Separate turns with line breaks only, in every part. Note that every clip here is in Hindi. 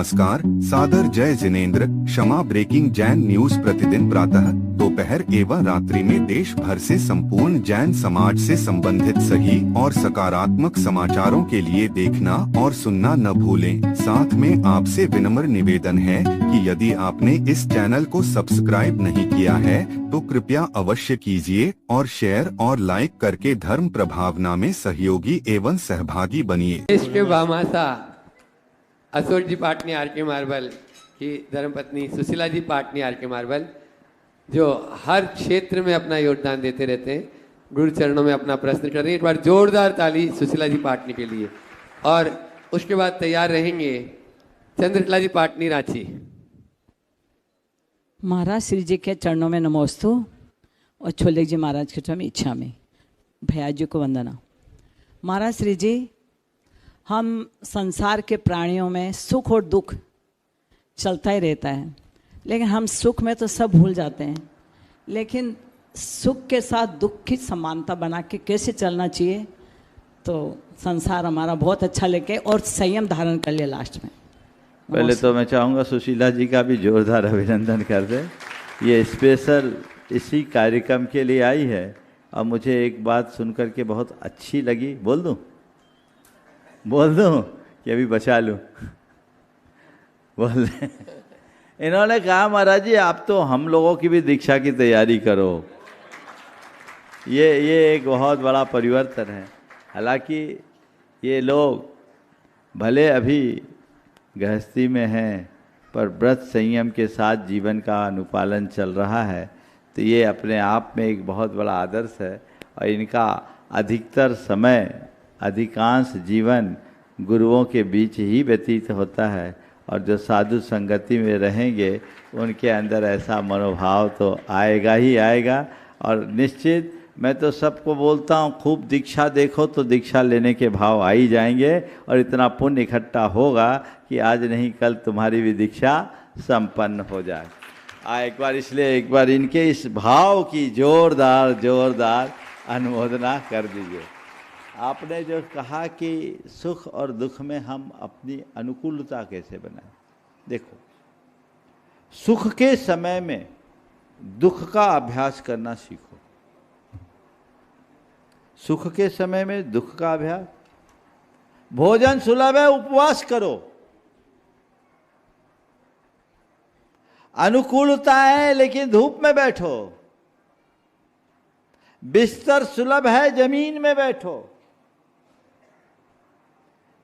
नमस्कार, सादर जय जिनेंद्र। क्षमा ब्रेकिंग जैन न्यूज प्रतिदिन प्रातः, दोपहर एवं रात्रि में देश भर से संपूर्ण जैन समाज से संबंधित सही और सकारात्मक समाचारों के लिए देखना और सुनना न भूलें। साथ में आपसे विनम्र निवेदन है कि यदि आपने इस चैनल को सब्सक्राइब नहीं किया है तो कृपया अवश्य कीजिए और शेयर और लाइक करके धर्म प्रभावना में सहयोगी एवं सहभागी बनिए।
इसके भामासा अशोक जी पाटनी आर के मार्बल की धर्मपत्नी सुशीला जी पाटनी आर के मार्बल, जो हर क्षेत्र में अपना योगदान देते रहते हैं, गुरु चरणों में अपना प्रश्न कर रही है। एक बार जोरदार ताली सुशीला जी पाटनी के लिए। और उसके बाद तैयार रहेंगे चंद्रकला जी पाटनी रांची।
महाराज श्री जी के चरणों में नमोस्तु और छोले जी महाराज के चरणों में इच्छा में भैया जी को वंदना। महाराज श्री जी, हम संसार के प्राणियों में सुख और दुख चलता ही रहता है, लेकिन हम सुख में तो सब भूल जाते हैं, लेकिन सुख के साथ दुख की समानता बना के कैसे चलना चाहिए, तो संसार हमारा बहुत अच्छा लेके और संयम धारण कर लिया लास्ट में।
पहले तो मैं चाहूँगा सुशीला जी का भी जोरदार अभिनंदन कर दे। ये स्पेशल इसी कार्यक्रम के लिए आई है और मुझे एक बात सुनकर के बहुत अच्छी लगी। बोल दूँ कि अभी बचा लूँ? बोल दे। इन्होंने कहा महाराज जी आप तो हम लोगों की भी दीक्षा की तैयारी करो। ये एक बहुत बड़ा परिवर्तन है। हालांकि ये लोग भले अभी गृहस्थी में हैं, पर व्रत संयम के साथ जीवन का अनुपालन चल रहा है, तो ये अपने आप में एक बहुत बड़ा आदर्श है। और इनका अधिकतर समय, अधिकांश जीवन गुरुओं के बीच ही व्यतीत होता है, और जो साधु संगति में रहेंगे उनके अंदर ऐसा मनोभाव तो आएगा ही आएगा। और निश्चित मैं तो सबको बोलता हूँ, खूब दीक्षा देखो तो दीक्षा लेने के भाव आ ही जाएंगे, और इतना पुण्य इकट्ठा होगा कि आज नहीं कल तुम्हारी भी दीक्षा संपन्न हो जाए। एक बार इसलिए एक बार इनके इस भाव की जोरदार अनुमोदना कर दीजिए। आपने जो कहा कि सुख और दुख में हम अपनी अनुकूलता कैसे बनाएं, देखो सुख के समय में दुख का अभ्यास करना सीखो। सुख के समय में दुख का अभ्यास, भोजन सुलभ है उपवास करो। अनुकूलता है लेकिन धूप में बैठो। बिस्तर सुलभ है जमीन में बैठो।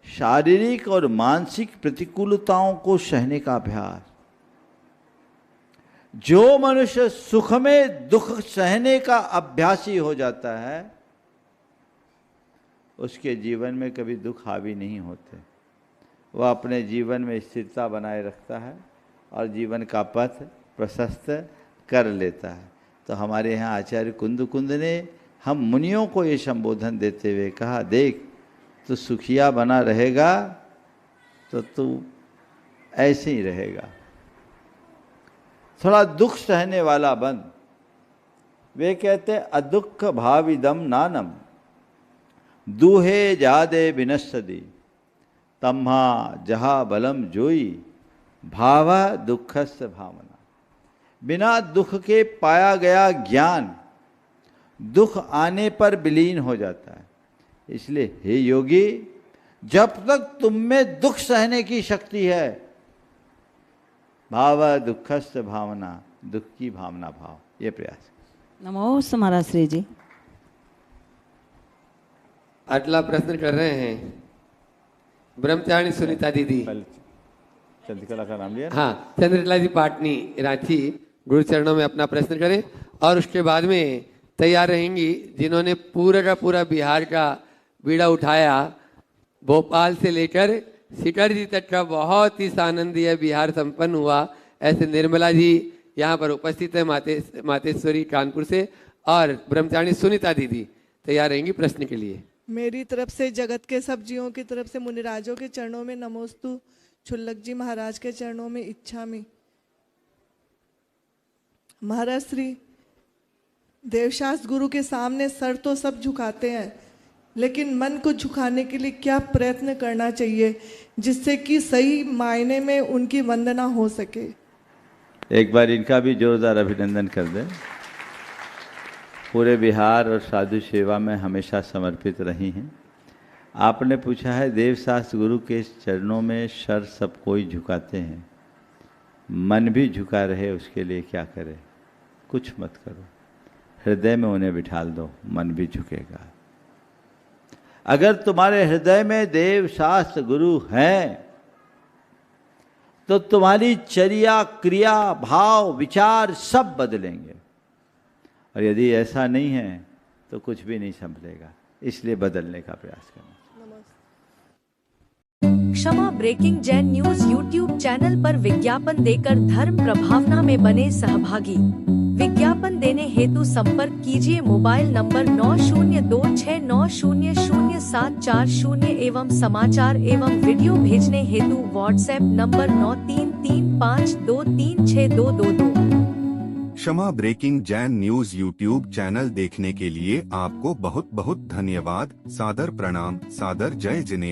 शारीरिक और मानसिक प्रतिकूलताओं को सहने का अभ्यास। जो मनुष्य सुख में दुख सहने का अभ्यासी हो जाता है, उसके जीवन में कभी दुख हावी नहीं होते। वह अपने जीवन में स्थिरता बनाए रखता है और जीवन का पथ प्रशस्त कर लेता है। तो हमारे यहाँ आचार्य कुंद ने हम मुनियों को ये संबोधन देते हुए कहा, देख तू सुखिया बना रहेगा तो तू ऐसे ही रहेगा, थोड़ा दुख सहने वाला बन। वे कहते अदुख भाविदम नानम दूहे जादे विनश्यति तम्हा जहा बलम जोई भावा दुखस्य भावना। बिना दुख के पाया गया ज्ञान दुख आने पर विलीन हो जाता है। इसलिए हे योगी, जब तक तुम में दुख सहने की शक्ति है, भाव दुखस्य भावना, दुख की भावना भाव, ये प्रयास।
नमो महाराज श्री जी।
अगला प्रश्न कर रहे हैं ब्रह्मचारिणी सुनीता दीदी।
चंद्रकला का नाम लिया?
हाँ, चंद्रकला जी पाटनी रांची, गुरु चरणों में अपना प्रश्न करें। और उसके बाद में तैयार रहेंगी जिन्होंने पूरा का पूरा बिहार का बीड़ा उठाया, भोपाल से लेकर शिखर जी तक का बहुत ही आनंदीय बिहार संपन्न हुआ। ऐसे निर्मला जी यहाँ पर उपस्थित है, मातेश्वरी कानपुर से, और ब्रह्मचारिणी सुनीता दीदी तैयार रहेंगी प्रश्न के लिए।
मेरी तरफ से, जगत के सब जीवों की तरफ से मुनिराजों के चरणों में नमोस्तु, छुल्लक जी महाराज के चरणों में इच्छामि। महाराज श्री देवशास्त्र गुरु के सामने सर तो सब झुकाते हैं, लेकिन मन को झुकाने के लिए क्या प्रयत्न करना चाहिए जिससे कि सही मायने में उनकी वंदना हो सके?
एक बार इनका भी जोरदार अभिनंदन कर दें। पूरे बिहार और साधु सेवा में हमेशा समर्पित रही हैं। आपने पूछा है देवशास्त्र गुरु के चरणों में सर सब कोई झुकाते हैं, मन भी झुका रहे उसके लिए क्या करे? कुछ मत करो, हृदय में उन्हें बिठाल दो, मन भी झुकेगा। अगर तुम्हारे हृदय में देव शास्त्र गुरु हैं तो तुम्हारी चर्या, क्रिया, भाव, विचार सब बदलेंगे। और यदि ऐसा नहीं है तो कुछ भी नहीं संभलेगा। इसलिए बदलने का प्रयास करना।
Kshama breaking Jain news YouTube channel पर विज्ञापन देकर धर्म प्रभावना में बने सहभागी। विज्ञापन देने हेतु संपर्क कीजिए मोबाइल नंबर 9026900740 एवं समाचार एवं वीडियो भेजने हेतु WhatsApp number 9335236222।
Kshama breaking Jain news YouTube channel देखने के लिए आपको बहुत बहुत धन्यवाद। सादर प्रणाम, सादर जय जिनेंद्र।